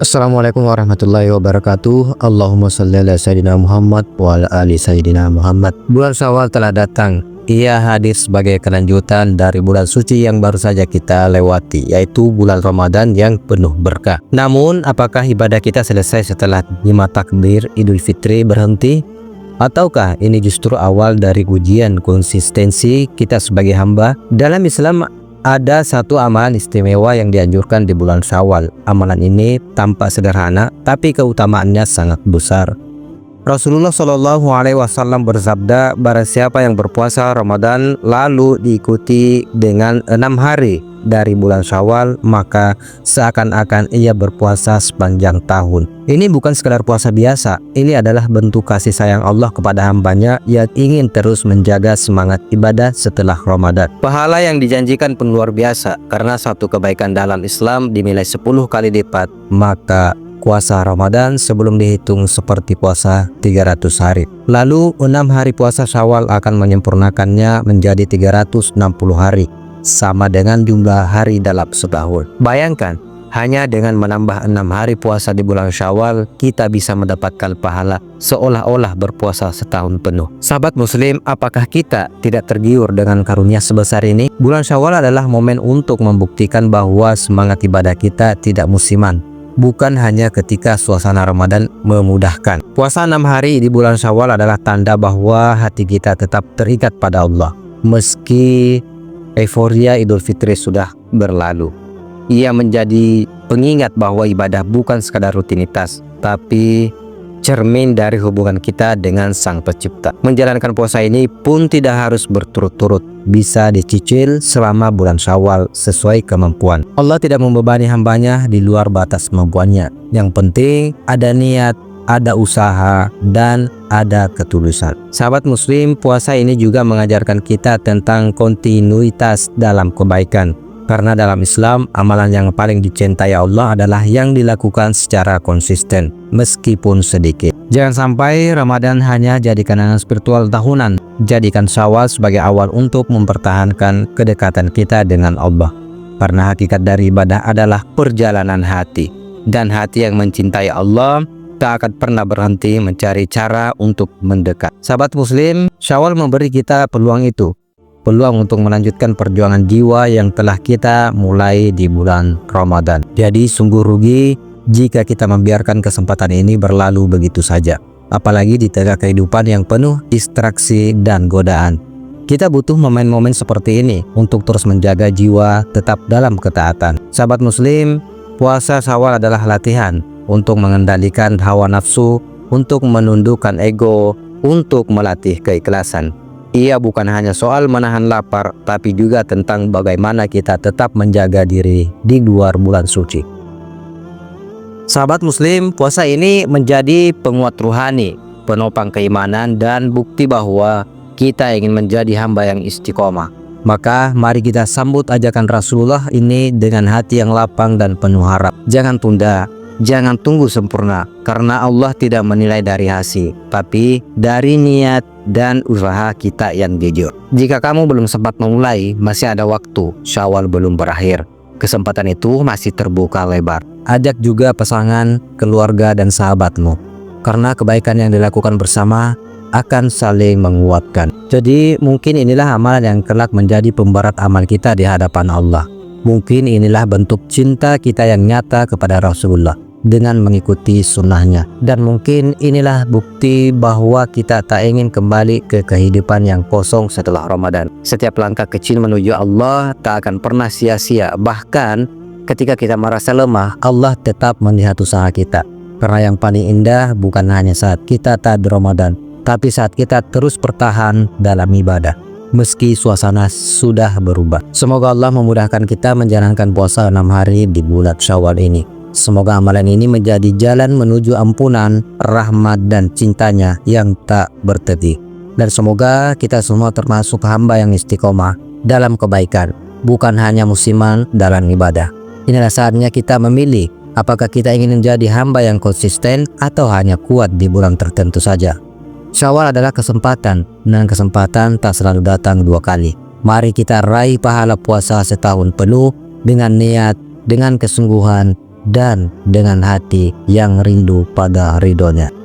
Assalamualaikum warahmatullahi wabarakatuh. Allahumma shalli ala Sayyidina Muhammad wa ala ali Sayyidina Muhammad. Bulan Syawal telah datang. Ia hadir sebagai kelanjutan dari bulan suci yang baru saja kita lewati, yaitu bulan Ramadan yang penuh berkah. Namun, apakah ibadah kita selesai setelah 5 takbir Idul Fitri berhenti? Ataukah ini justru awal dari ujian konsistensi kita sebagai hamba? Dalam Islam ada satu amalan istimewa yang dianjurkan di bulan Syawal. Amalan ini tampak sederhana, tapi keutamaannya sangat besar. Rasulullah Shallallahu Alaihi Wasallam bersabda, barang siapa yang berpuasa Ramadan lalu diikuti dengan 6 hari dari bulan Syawal, maka seakan-akan ia berpuasa sepanjang tahun. Ini bukan sekadar puasa biasa, ini adalah bentuk kasih sayang Allah kepada hambanya yang ingin terus menjaga semangat ibadah setelah Ramadan. Pahala yang dijanjikan pun luar biasa, karena satu kebaikan dalam Islam dinilai 10 kali lipat, maka puasa Ramadan sebelum dihitung seperti puasa 300 hari. Lalu 6 hari puasa Syawal akan menyempurnakannya menjadi 360 hari, sama dengan jumlah hari dalam setahun. Bayangkan, hanya dengan menambah 6 hari puasa di bulan Syawal, kita bisa mendapatkan pahala seolah-olah berpuasa setahun penuh. Sahabat muslim, apakah kita tidak tergiur dengan karunia sebesar ini? Bulan Syawal adalah momen untuk membuktikan bahwa semangat ibadah kita tidak musiman, bukan hanya ketika suasana Ramadan memudahkan. Puasa 6 hari di bulan Syawal adalah tanda bahwa hati kita tetap terikat pada Allah. Meski euforia Idul Fitri sudah berlalu, ia menjadi pengingat bahwa ibadah bukan sekadar rutinitas, tapi cermin dari hubungan kita dengan Sang Pencipta. Menjalankan puasa ini pun tidak harus berturut-turut, bisa dicicil selama bulan Syawal sesuai kemampuan. Allah tidak membebani hambanya di luar batas kemampuannya. Yang penting ada niat, ada usaha, dan ada ketulusan. Sahabat muslim, puasa ini juga mengajarkan kita tentang kontinuitas dalam kebaikan. Karena dalam Islam, amalan yang paling dicintai Allah adalah yang dilakukan secara konsisten, meskipun sedikit. Jangan sampai Ramadan hanya jadi kenangan spiritual tahunan. Jadikan Syawal sebagai awal untuk mempertahankan kedekatan kita dengan Allah. Karena hakikat dari ibadah adalah perjalanan hati. Dan hati yang mencintai Allah tak akan pernah berhenti mencari cara untuk mendekat. Sahabat muslim, Syawal memberi kita peluang itu. Peluang untuk melanjutkan perjuangan jiwa yang telah kita mulai di bulan Ramadan. Jadi sungguh rugi jika kita membiarkan kesempatan ini berlalu begitu saja. Apalagi di tengah kehidupan yang penuh distraksi dan godaan. Kita butuh momen-momen seperti ini untuk terus menjaga jiwa tetap dalam ketaatan. Sahabat muslim, puasa Syawal adalah latihan untuk mengendalikan hawa nafsu, untuk menundukkan ego, untuk melatih keikhlasan. Ia bukan hanya soal menahan lapar, tapi juga tentang bagaimana kita tetap menjaga diri di luar bulan suci. Sahabat muslim, puasa ini menjadi penguat ruhani, penopang keimanan, dan bukti bahwa kita ingin menjadi hamba yang istiqomah. Maka mari kita sambut ajakan Rasulullah ini dengan hati yang lapang dan penuh harap. Jangan tunda, jangan tunggu sempurna, karena Allah tidak menilai dari hasil, tapi dari niat dan usaha kita yang jujur. Jika kamu belum sempat memulai, masih ada waktu. Syawal belum berakhir. Kesempatan itu masih terbuka lebar. Ajak juga pasangan, keluarga, dan sahabatmu, karena kebaikan yang dilakukan bersama akan saling menguatkan. Jadi mungkin inilah amalan yang kelak menjadi pemberat amal kita di hadapan Allah. Mungkin inilah bentuk cinta kita yang nyata kepada Rasulullah dengan mengikuti sunnahnya. Dan mungkin inilah bukti bahwa kita tak ingin kembali ke kehidupan yang kosong setelah Ramadan. Setiap langkah kecil menuju Allah tak akan pernah sia-sia. Bahkan ketika kita merasa lemah, Allah tetap melihat usaha kita. Karena yang paling indah bukan hanya saat kita taat Ramadan, tapi saat kita terus bertahan dalam ibadah, meski suasana sudah berubah. Semoga Allah memudahkan kita menjalankan puasa 6 hari di bulan Syawal ini. Semoga amalan ini menjadi jalan menuju ampunan, rahmat, dan cintanya yang tak berhenti. Dan semoga kita semua termasuk hamba yang istiqomah dalam kebaikan, bukan hanya musiman dalam ibadah. Inilah saatnya kita memilih, apakah kita ingin menjadi hamba yang konsisten atau hanya kuat di bulan tertentu saja. Syawal adalah kesempatan, dan kesempatan tak selalu datang 2 kali. Mari kita raih pahala puasa setahun penuh dengan niat, dengan kesungguhan, dan dengan hati yang rindu pada ridhonya.